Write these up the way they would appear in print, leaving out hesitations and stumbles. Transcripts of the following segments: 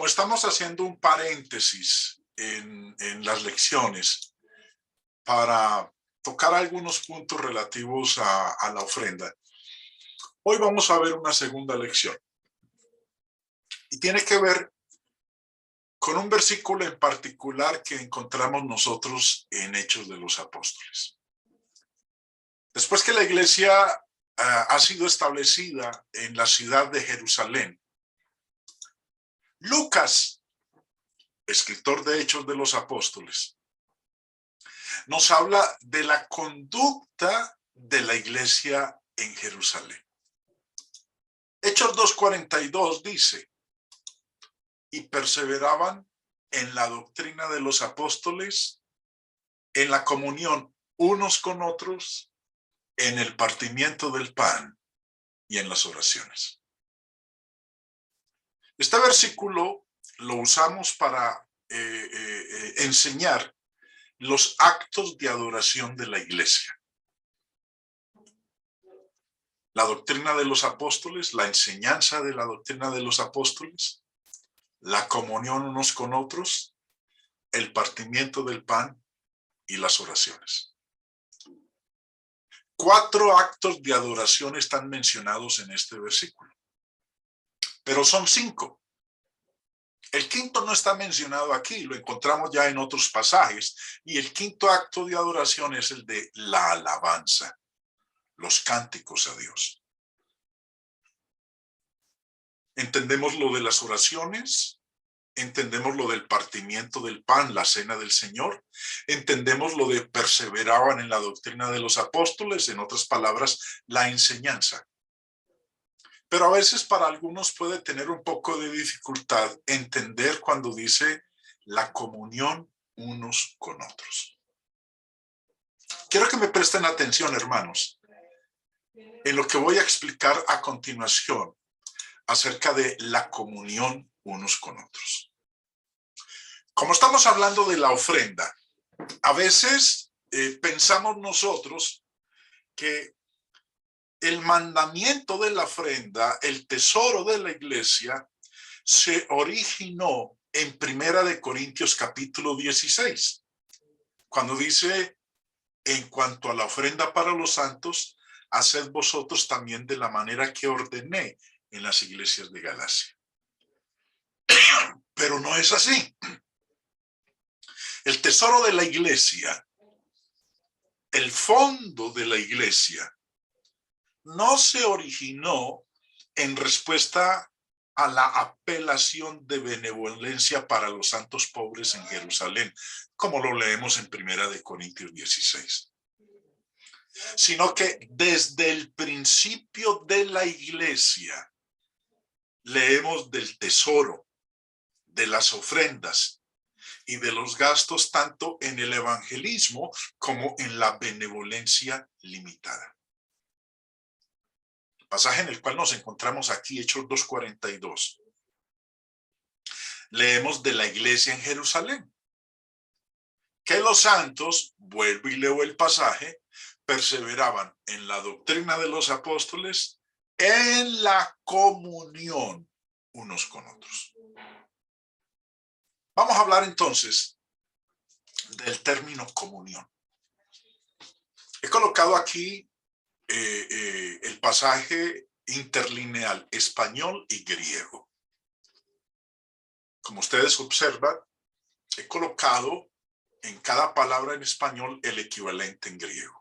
como estamos haciendo un paréntesis en las lecciones para tocar algunos puntos relativos a la ofrenda, hoy vamos a ver una segunda lección. Y tiene que ver con un versículo en particular que encontramos nosotros en Hechos de los Apóstoles. Después que la iglesia ha sido establecida en la ciudad de Jerusalén, Lucas, escritor de Hechos de los Apóstoles, nos habla de la conducta de la iglesia en Jerusalén. Hechos 2:42 dice: y perseveraban en la doctrina de los apóstoles, en la comunión unos con otros, en el partimiento del pan y en las oraciones. Este versículo lo usamos para enseñar los actos de adoración de la iglesia. La doctrina de los apóstoles, la enseñanza de la doctrina de los apóstoles, la comunión unos con otros, el partimiento del pan y las oraciones. 4 actos de adoración están mencionados en este versículo, pero son 5. El quinto no está mencionado aquí, lo encontramos ya en otros pasajes, y el quinto acto de adoración es el de la alabanza, los cánticos a Dios. Entendemos lo de las oraciones, entendemos lo del partimiento del pan, la cena del Señor, entendemos lo de perseveraban en la doctrina de los apóstoles, en otras palabras, la enseñanza. Pero a veces para algunos puede tener un poco de dificultad entender cuando dice la comunión unos con otros. Quiero que me presten atención, hermanos, en lo que voy a explicar a continuación acerca de la comunión unos con otros. Como estamos hablando de la ofrenda, a veces pensamos nosotros que el mandamiento de la ofrenda, el tesoro de la iglesia, se originó en 1 Corintios capítulo 16, cuando dice: en cuanto a la ofrenda para los santos, haced vosotros también de la manera que ordené en las iglesias de Galacia. Pero no es así. El tesoro de la iglesia, el fondo de la iglesia, no se originó en respuesta a la apelación de benevolencia para los santos pobres en Jerusalén, como lo leemos en 1 Corintios 16. Sino que desde el principio de la iglesia leemos del tesoro, de las ofrendas y de los gastos tanto en el evangelismo como en la benevolencia limitada. El pasaje en el cual nos encontramos aquí, Hechos 2:42. Leemos de la iglesia en Jerusalén, que los santos, vuelvo y leo el pasaje, perseveraban en la doctrina de los apóstoles, en la comunión unos con otros. Vamos a hablar entonces del término comunión. He colocado aquí el pasaje interlineal español y griego. Como ustedes observan, he colocado en cada palabra en español el equivalente en griego.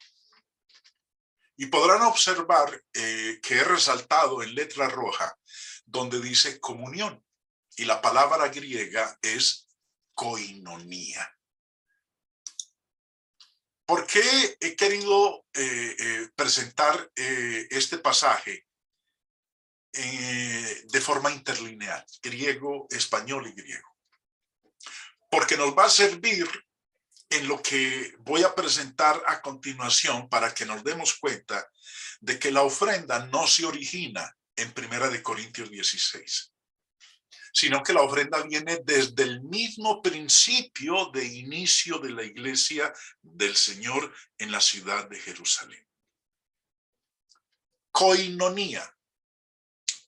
Y podrán observar que he resaltado en letra roja donde dice comunión, y la palabra griega es koinonía. ¿Por qué he querido presentar este pasaje de forma interlineal, griego, español y griego? Porque nos va a servir en lo que voy a presentar a continuación para que nos demos cuenta de que la ofrenda no se origina en 1 Corintios 16, sino que la ofrenda viene desde el mismo principio de inicio de la iglesia del Señor en la ciudad de Jerusalén. Koinonía,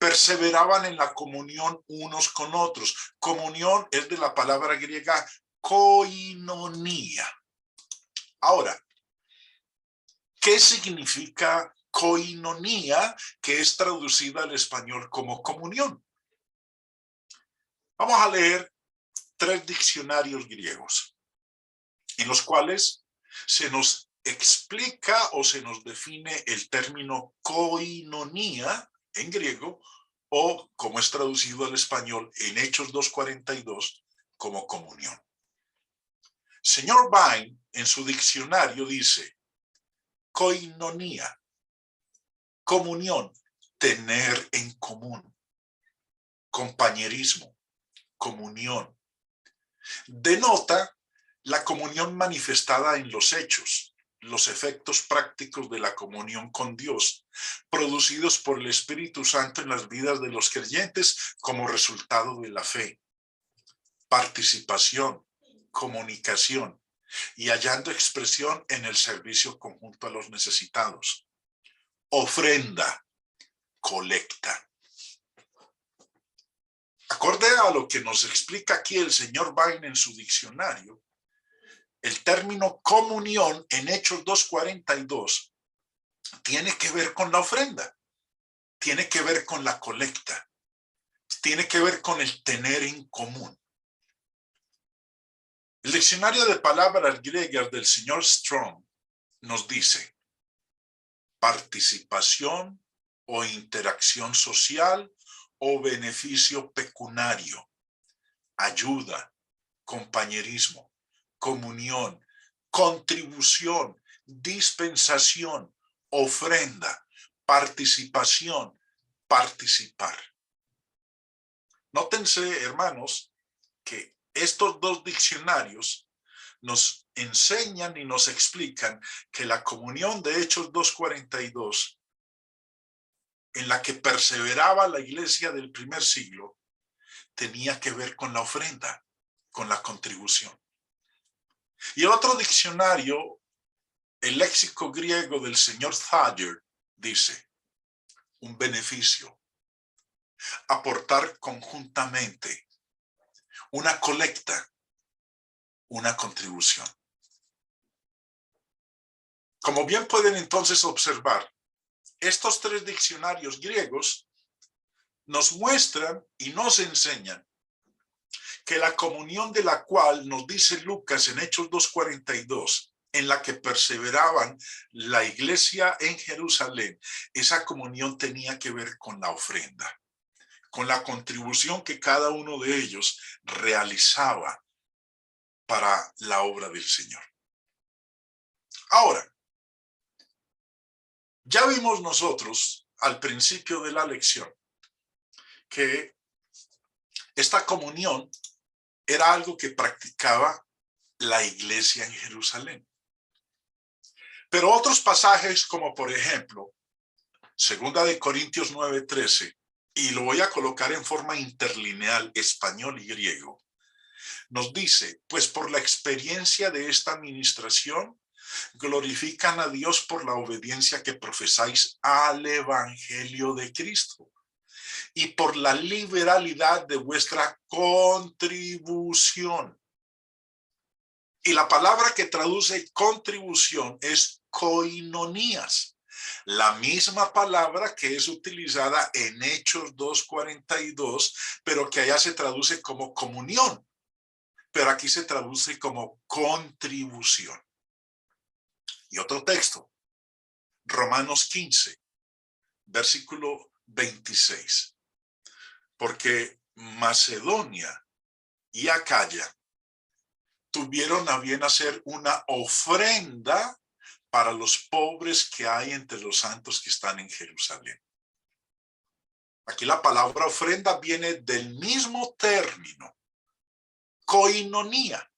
perseveraban en la comunión unos con otros. Comunión es de la palabra griega koinonía. Ahora, ¿qué significa koinonía, que es traducida al español como comunión? Vamos a leer 3 diccionarios griegos, en los cuales se nos explica o se nos define el término koinonía en griego, o como es traducido al español en Hechos 2:42, como comunión. Señor Vine, en su diccionario, dice: koinonía, comunión, tener en común, compañerismo, comunión. Denota la comunión manifestada en los hechos, los efectos prácticos de la comunión con Dios, producidos por el Espíritu Santo en las vidas de los creyentes como resultado de la fe. Participación, comunicación y hallando expresión en el servicio conjunto a los necesitados. Ofrenda, colecta. Acorde a lo que nos explica aquí el señor Vine en su diccionario, el término comunión en Hechos 2:42 tiene que ver con la ofrenda, tiene que ver con la colecta, tiene que ver con el tener en común. El diccionario de palabras griegas del señor Strong nos dice: participación o interacción social o beneficio pecuniario, ayuda, compañerismo, comunión, contribución, dispensación, ofrenda, participación, participar. Nótense, hermanos, que estos 2 diccionarios nos enseñan y nos explican que la comunión de Hechos 2:42, en la que perseveraba la iglesia del primer siglo, tenía que ver con la ofrenda, con la contribución. Y el otro diccionario, el léxico griego del señor Thayer, dice: un beneficio, aportar conjuntamente, una colecta, una contribución. Como bien pueden entonces observar, estos 3 diccionarios griegos nos muestran y nos enseñan que la comunión de la cual nos dice Lucas en Hechos 2:42, en la que perseveraban la iglesia en Jerusalén, esa comunión tenía que ver con la ofrenda, con la contribución que cada uno de ellos realizaba para la obra del Señor. Ahora, ya vimos nosotros al principio de la lección que esta comunión era algo que practicaba la iglesia en Jerusalén. Pero otros pasajes, como por ejemplo, 2 Corintios 9:13, y lo voy a colocar en forma interlineal, español y griego, nos dice: pues por la experiencia de esta administración, glorifican a Dios por la obediencia que profesáis al evangelio de Cristo y por la liberalidad de vuestra contribución. Y la palabra que traduce contribución es koinonías, la misma palabra que es utilizada en Hechos 2:42, pero que allá se traduce como comunión, pero aquí se traduce como contribución. Y otro texto, Romanos 15, versículo 26. Porque Macedonia y Acaya tuvieron a bien hacer una ofrenda para los pobres que hay entre los santos que están en Jerusalén. Aquí la palabra ofrenda viene del mismo término, koinonía.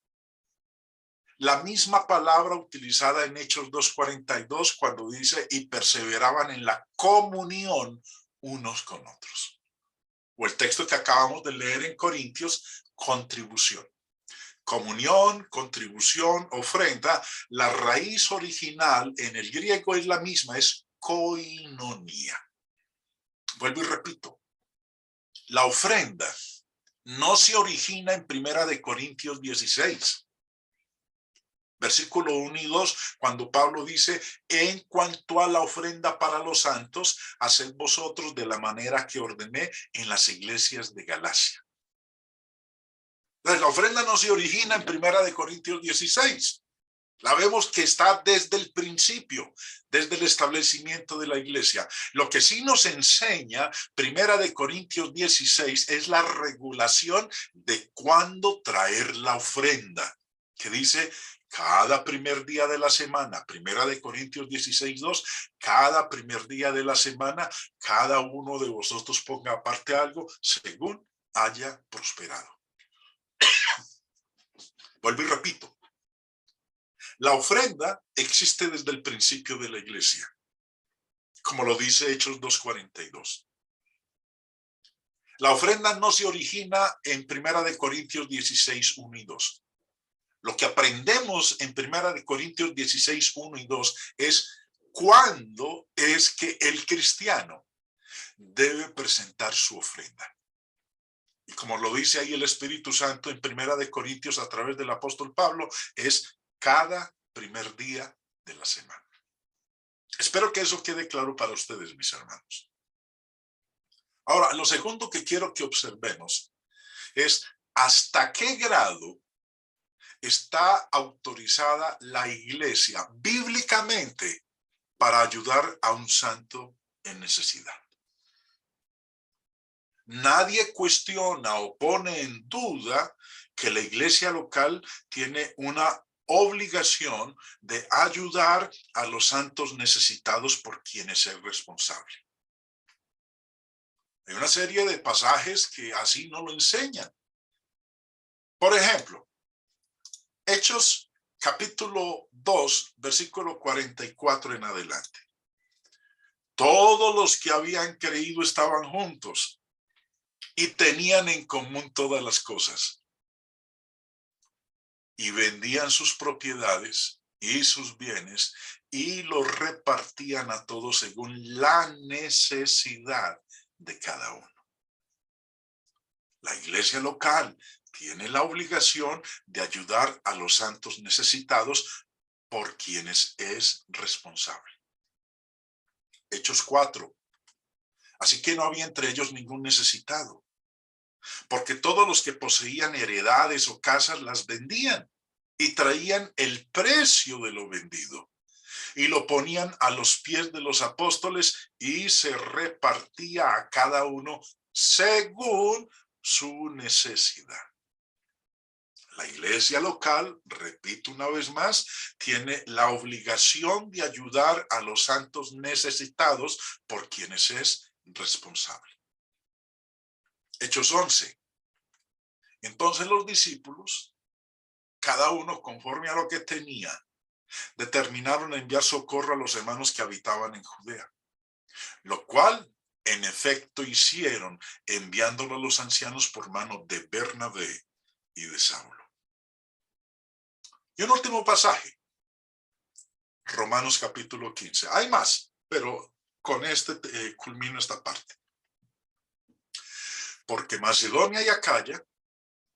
La misma palabra utilizada en Hechos 2:42 cuando dice: y perseveraban en la comunión unos con otros. O el texto que acabamos de leer en Corintios, contribución. Comunión, contribución, ofrenda. La raíz original en el griego es la misma, es koinonía. Vuelvo y repito, La ofrenda no se origina en Primera de Corintios 16. Versículo 1 y 2, cuando Pablo dice, en cuanto a la ofrenda para los santos, haced vosotros de la manera que ordené en las iglesias de Galacia. Entonces, la ofrenda no se origina en Primera de Corintios 16. La vemos que está desde el principio, desde el establecimiento de la iglesia. Lo que sí nos enseña Primera de Corintios 16 es la regulación de cuándo traer la ofrenda, que dice cada primer día de la semana. Primera de Corintios 16:2, cada primer día de la semana, cada uno de vosotros ponga aparte algo según haya prosperado. Vuelvo y repito. La ofrenda existe desde el principio de la iglesia, como lo dice Hechos 2:42. La ofrenda no se origina en Primera de Corintios 16:1 y 2. Lo que aprendemos en Primera de Corintios 16:1 y 2 es cuándo es que el cristiano debe presentar su ofrenda. Y como lo dice ahí el Espíritu Santo en Primera de Corintios a través del apóstol Pablo, es cada primer día de la semana. Espero que eso quede claro para ustedes, mis hermanos. Ahora, lo segundo que quiero que observemos es hasta qué grado está autorizada la iglesia bíblicamente para ayudar a un santo en necesidad. Nadie cuestiona o pone en duda que la iglesia local tiene una obligación de ayudar a los santos necesitados por quienes es responsable. Hay una serie de pasajes que así no lo enseñan. Por ejemplo, Hechos capítulo 2, versículo 44 en adelante. Todos los que habían creído estaban juntos y tenían en común todas las cosas. Y vendían sus propiedades y sus bienes y los repartían a todos según la necesidad de cada uno. La iglesia local tiene la obligación de ayudar a los santos necesitados por quienes es responsable. Hechos 4. Así que no había entre ellos ningún necesitado, porque todos los que poseían heredades o casas las vendían y traían el precio de lo vendido y lo ponían a los pies de los apóstoles y se repartía a cada uno según su necesidad. La iglesia local, repito una vez más, tiene la obligación de ayudar a los santos necesitados por quienes es responsable. Hechos 11. Entonces los discípulos, cada uno conforme a lo que tenía, determinaron enviar socorro a los hermanos que habitaban en Judea, lo cual en efecto hicieron, enviándolo a los ancianos por mano de Bernabé y de Saulo. Y un último pasaje, Romanos capítulo 15. Hay más, pero con este culmino esta parte. Porque Macedonia y Acaya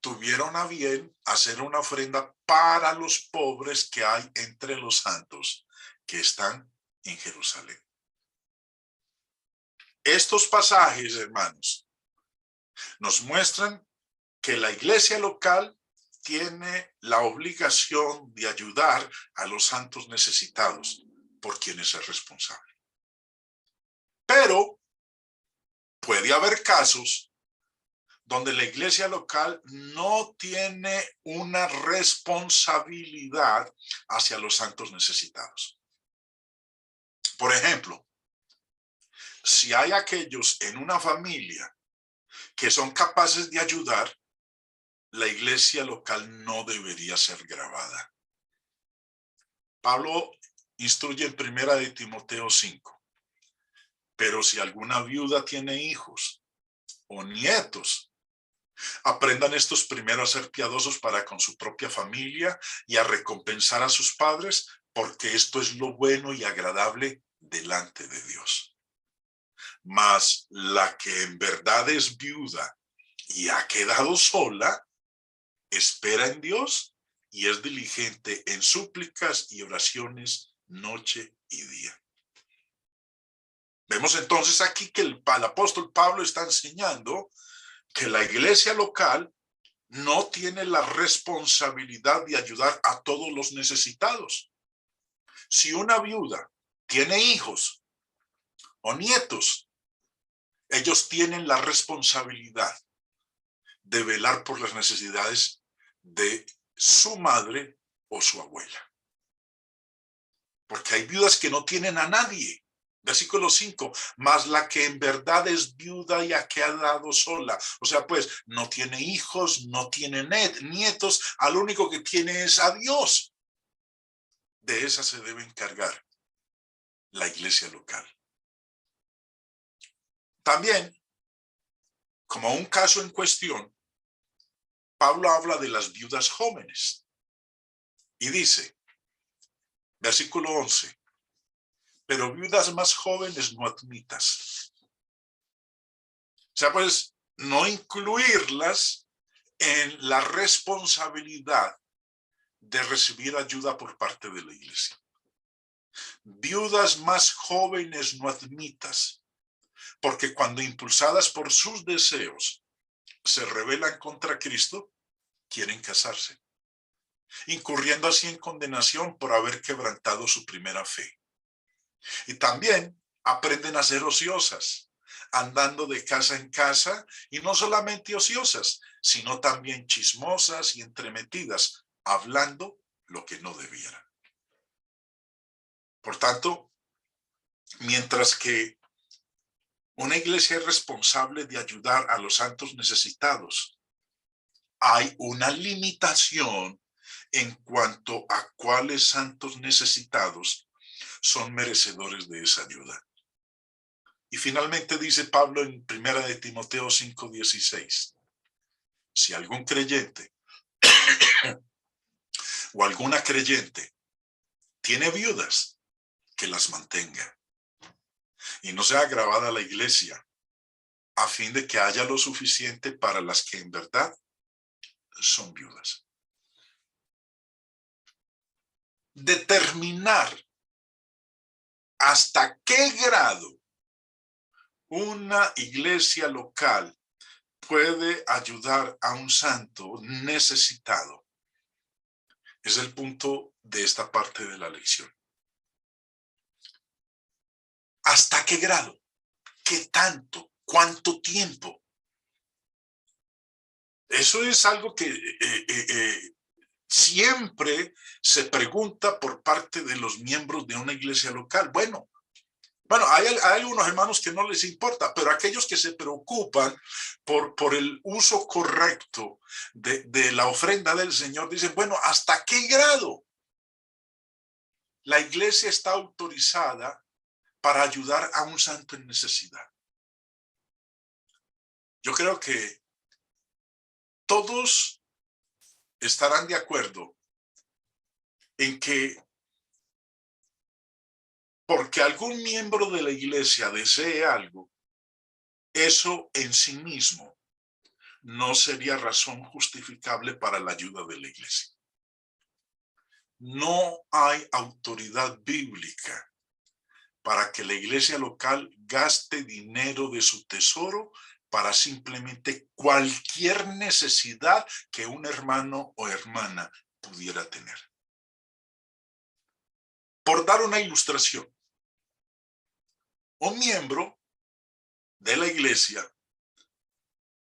tuvieron a bien hacer una ofrenda para los pobres que hay entre los santos que están en Jerusalén. Estos pasajes, hermanos, nos muestran que la iglesia local tiene la obligación de ayudar a los santos necesitados por quienes es responsable. Pero puede haber casos donde la iglesia local no tiene una responsabilidad hacia los santos necesitados. Por ejemplo, si hay aquellos en una familia que son capaces de ayudar, la iglesia local no debería ser gravada. Pablo instruye en Primera de Timoteo 5. Pero si alguna viuda tiene hijos o nietos, aprendan estos primero a ser piadosos para con su propia familia y a recompensar a sus padres, porque esto es lo bueno y agradable delante de Dios. mas la que en verdad es viuda y ha quedado sola, espera en Dios y es diligente en súplicas y oraciones noche y día. Vemos entonces aquí que el apóstol Pablo está enseñando que la iglesia local no tiene la responsabilidad de ayudar a todos los necesitados. Si una viuda tiene hijos o nietos, ellos tienen la responsabilidad de velar por las necesidades de su madre o su abuela. Porque hay viudas que no tienen a nadie. Versículo 5, mas la que en verdad es viuda y ha quedado sola. O sea, pues no tiene hijos, no tiene nietos, al único que tiene es a Dios. De esa se debe encargar la iglesia local. También, como un caso en cuestión, Pablo habla de las viudas jóvenes y dice, versículo 11, pero viudas más jóvenes no admitas. O sea, pues no incluirlas en la responsabilidad de recibir ayuda por parte de la iglesia. Viudas más jóvenes no admitas, porque cuando impulsadas por sus deseos se rebelan contra Cristo, quieren casarse, incurriendo así en condenación por haber quebrantado su primera fe. Y también aprenden a ser ociosas, andando de casa en casa, y no solamente ociosas, sino también chismosas y entremetidas, hablando lo que no debieran. Por tanto, mientras que una iglesia es responsable de ayudar a los santos necesitados, hay una limitación en cuanto a cuáles santos necesitados son merecedores de esa ayuda. Y finalmente dice Pablo en 1 de Timoteo 5:16, si algún creyente o alguna creyente tiene viudas, que las mantenga y no sea agravada la iglesia, a fin de que haya lo suficiente para las que en verdad son viudas. Determinar hasta qué grado una iglesia local puede ayudar a un santo necesitado es el punto de esta parte de la lección. ¿Hasta qué grado? ¿Qué tanto? ¿Cuánto tiempo? Eso es algo que siempre se pregunta por parte de los miembros de una iglesia local. Bueno, hay algunos hermanos que no les importa, pero aquellos que se preocupan por el uso correcto de la ofrenda del Señor dicen, bueno, ¿hasta qué grado la iglesia está autorizada para ayudar a un santo en necesidad? Yo creo que todos estarán de acuerdo en que porque algún miembro de la iglesia desee algo, eso en sí mismo no sería razón justificable para la ayuda de la iglesia. No hay autoridad bíblica para que la iglesia local gaste dinero de su tesoro para simplemente cualquier necesidad que un hermano o hermana pudiera tener. Por dar una ilustración, un miembro de la iglesia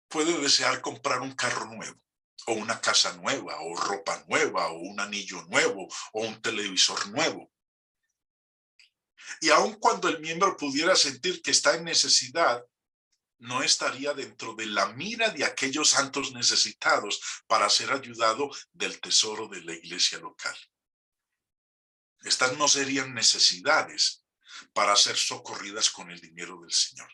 puede desear comprar un carro nuevo, o una casa nueva, o ropa nueva, o un anillo nuevo, o un televisor nuevo. Y aun cuando el miembro pudiera sentir que está en necesidad, no estaría dentro de la mira de aquellos santos necesitados para ser ayudado del tesoro de la iglesia local. Estas no serían necesidades para ser socorridas con el dinero del Señor.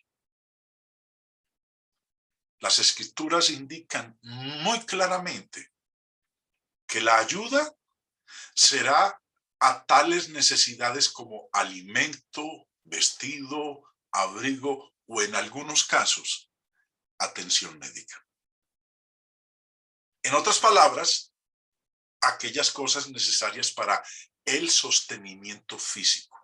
Las escrituras indican muy claramente que la ayuda será a tales necesidades como alimento, vestido, abrigo o en algunos casos, atención médica. En otras palabras, aquellas cosas necesarias para el sostenimiento físico.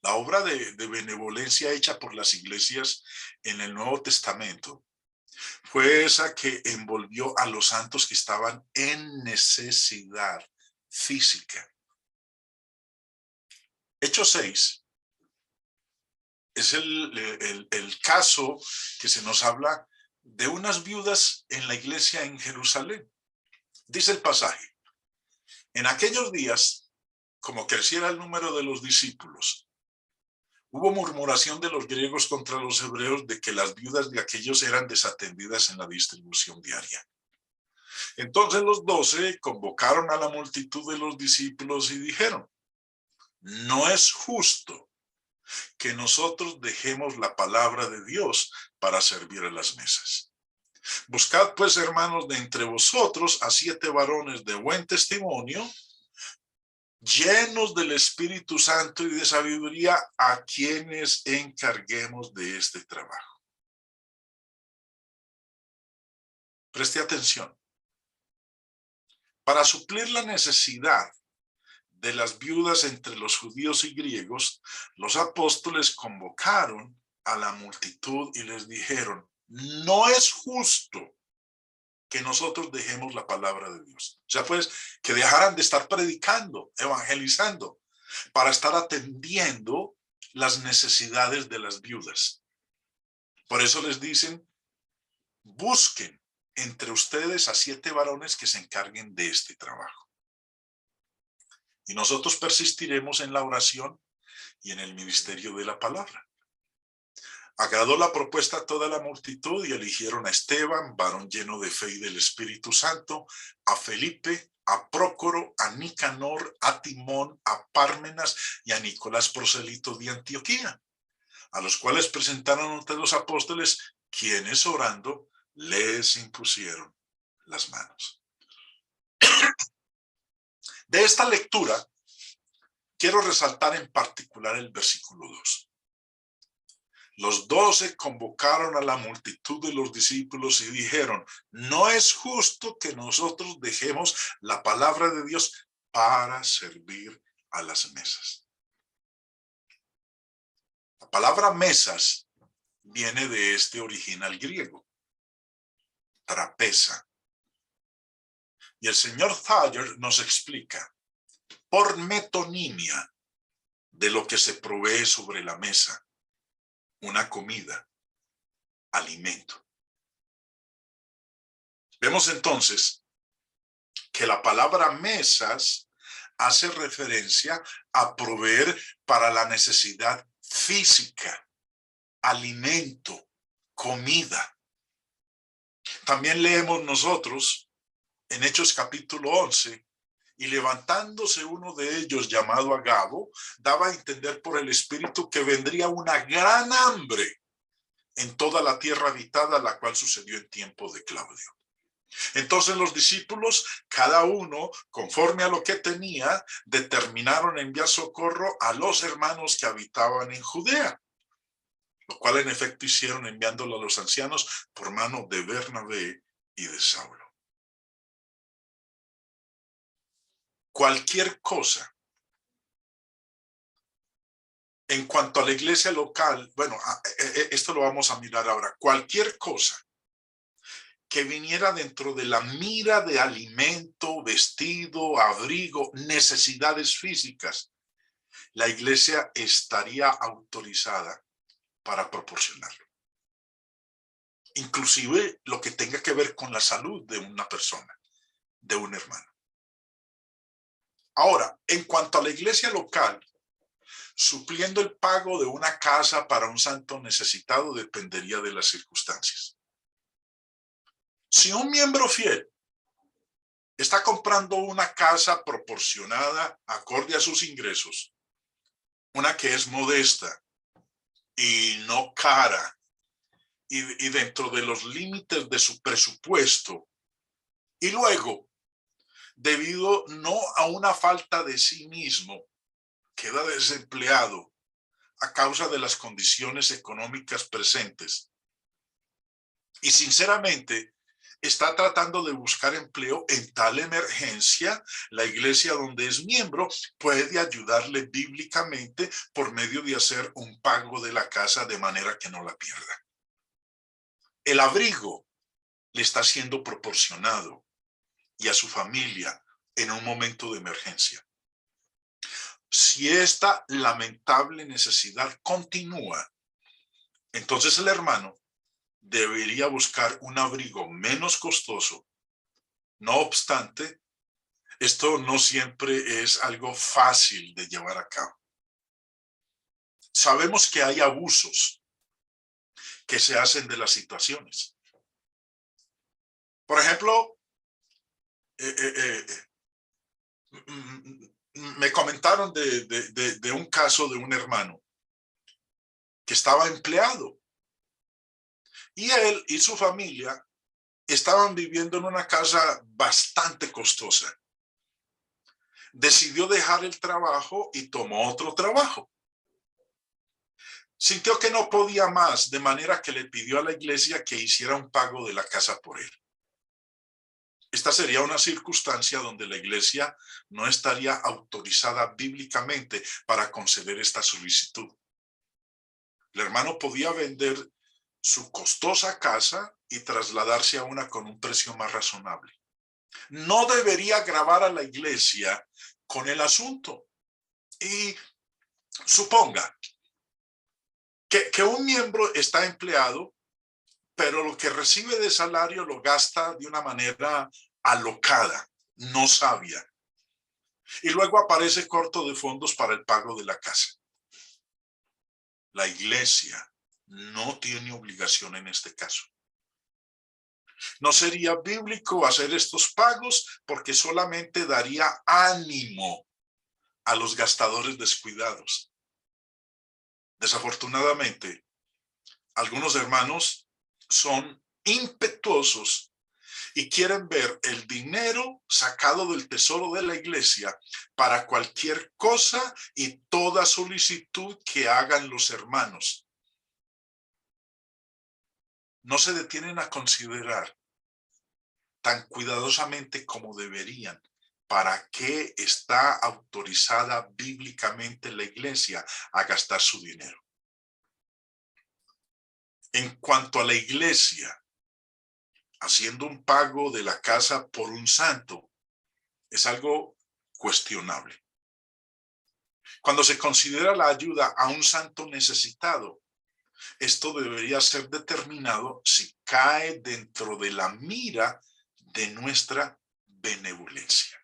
La obra de benevolencia hecha por las iglesias en el Nuevo Testamento fue esa que envolvió a los santos que estaban en necesidad física. Hechos 6 es el caso que se nos habla de unas viudas en la iglesia en Jerusalén. Dice el pasaje: en aquellos días, como creciera el número de los discípulos, hubo murmuración de los griegos contra los hebreos de que las viudas de aquellos eran desatendidas en la distribución diaria. Entonces los 12 convocaron a la multitud de los discípulos y dijeron: no es justo que nosotros dejemos la palabra de Dios para servir a las mesas. Buscad pues, hermanos, de entre vosotros a 7 varones de buen testimonio, llenos del Espíritu Santo y de sabiduría, a quienes encarguemos de este trabajo. Preste atención. Para suplir la necesidad de las viudas entre los judíos y griegos, los apóstoles convocaron a la multitud y les dijeron: no es justo que nosotros dejemos la palabra de Dios. O sea, pues, que dejaran de estar predicando, evangelizando, para estar atendiendo las necesidades de las viudas. Por eso les dicen: busquen entre ustedes a 7 varones que se encarguen de este trabajo. Y nosotros persistiremos en la oración y en el ministerio de la palabra. Agradó la propuesta a toda la multitud y eligieron a Esteban, varón lleno de fe y del Espíritu Santo, a Felipe, a Prócoro, a Nicanor, a Timón, a Pármenas y a Nicolás, prosélito de Antioquía, a los cuales presentaron ante los apóstoles, quienes orando les impusieron las manos. De esta lectura quiero resaltar en particular el versículo 2. Los 12 convocaron a la multitud de los discípulos y dijeron: no es justo que nosotros dejemos la palabra de Dios para servir a las mesas. La palabra mesas viene de este original griego, trapeza. Y el señor Thayer nos explica, por metonimia, de lo que se provee sobre la mesa: una comida, alimento. Vemos entonces que la palabra mesas hace referencia a proveer para la necesidad física, alimento, comida. También leemos nosotros en Hechos capítulo 11, y levantándose uno de ellos llamado Agabo, daba a entender por el Espíritu que vendría una gran hambre en toda la tierra habitada, la cual sucedió en tiempo de Claudio. Entonces los discípulos, cada uno conforme a lo que tenía, determinaron enviar socorro a los hermanos que habitaban en Judea, lo cual en efecto hicieron, enviándolo a los ancianos por mano de Bernabé y de Saulo. Cualquier cosa en cuanto a la iglesia local, bueno, esto lo vamos a mirar ahora, cualquier cosa que viniera dentro de la mira de alimento, vestido, abrigo, necesidades físicas, la iglesia estaría autorizada para proporcionarlo. Inclusive lo que tenga que ver con la salud de una persona, de un hermano. Ahora, en cuanto a la iglesia local, supliendo el pago de una casa para un santo necesitado dependería de las circunstancias. Si un miembro fiel está comprando una casa proporcionada acorde a sus ingresos, una que es modesta y no cara, y dentro de los límites de su presupuesto, y luego, debido no a una falta de sí mismo, queda desempleado, a causa de las condiciones económicas presentes. Y sinceramente, está tratando de buscar empleo en tal emergencia. La iglesia donde es miembro puede ayudarle bíblicamente por medio de hacer un pago de la casa de manera que no la pierda. El abrigo le está siendo proporcionado y a su familia en un momento de emergencia. Si esta lamentable necesidad continúa, entonces el hermano debería buscar un abrigo menos costoso. No obstante, esto no siempre es algo fácil de llevar a cabo. Sabemos que hay abusos que se hacen de las situaciones. Por ejemplo, me comentaron de un caso de un hermano que estaba empleado y él y su familia estaban viviendo en una casa bastante costosa. Decidió dejar el trabajo y tomó otro trabajo. Sintió que no podía más, de manera que le pidió a la iglesia que hiciera un pago de la casa por él. Esta sería una circunstancia donde la iglesia no estaría autorizada bíblicamente para conceder esta solicitud. El hermano podía vender su costosa casa y trasladarse a una con un precio más razonable. No debería agravar a la iglesia con el asunto. Y suponga que un miembro está empleado, pero lo que recibe de salario lo gasta de una manera alocada, no sabia. Y luego aparece corto de fondos para el pago de la casa. La iglesia no tiene obligación en este caso. No sería bíblico hacer estos pagos porque solamente daría ánimo a los gastadores descuidados. Desafortunadamente, algunos hermanos son impetuosos y quieren ver el dinero sacado del tesoro de la iglesia para cualquier cosa y toda solicitud que hagan los hermanos. No se detienen a considerar tan cuidadosamente como deberían para qué está autorizada bíblicamente la iglesia a gastar su dinero. En cuanto a la iglesia, haciendo un pago de la casa por un santo, es algo cuestionable. Cuando se considera la ayuda a un santo necesitado, esto debería ser determinado si cae dentro de la mira de nuestra benevolencia.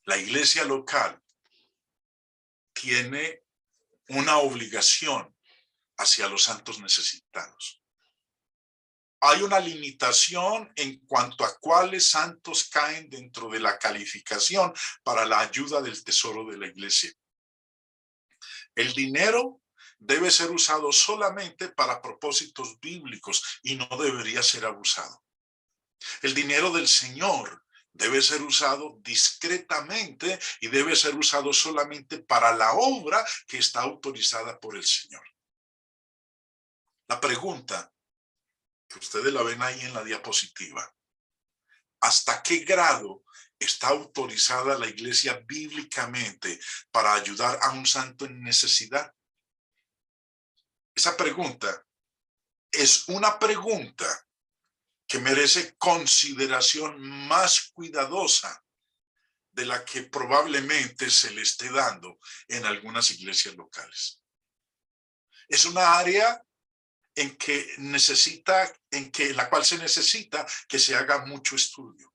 La iglesia local tiene una obligación hacia los santos necesitados. Hay una limitación en cuanto a cuáles santos caen dentro de la calificación para la ayuda del tesoro de la iglesia. El dinero debe ser usado solamente para propósitos bíblicos y no debería ser abusado. El dinero del Señor debe ser usado discretamente y debe ser usado solamente para la obra que está autorizada por el Señor. La pregunta que ustedes la ven ahí en la diapositiva: ¿hasta qué grado está autorizada la iglesia bíblicamente para ayudar a un santo en necesidad? Esa pregunta es una pregunta que merece consideración más cuidadosa de la que probablemente se le esté dando en algunas iglesias locales. Es una área en la cual se necesita que se haga mucho estudio.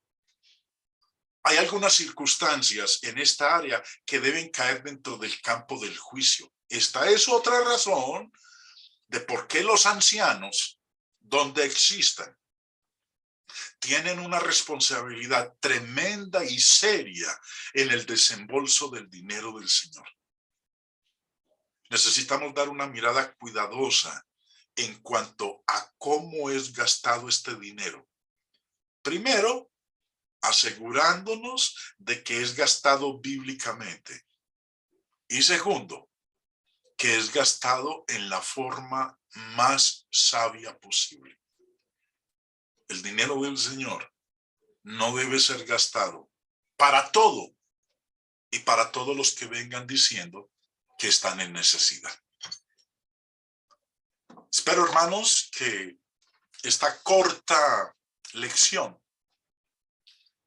Hay algunas circunstancias en esta área que deben caer dentro del campo del juicio. Esta es otra razón de por qué los ancianos, donde existan, tienen una responsabilidad tremenda y seria en el desembolso del dinero del Señor. Necesitamos dar una mirada cuidadosa en cuanto a cómo es gastado este dinero. Primero, asegurándonos de que es gastado bíblicamente. Y segundo, que es gastado en la forma más sabia posible. El dinero del Señor no debe ser gastado para todo y para todos los que vengan diciendo que están en necesidad. Espero, hermanos, que esta corta lección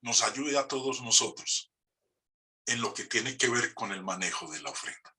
nos ayude a todos nosotros en lo que tiene que ver con el manejo de la ofrenda.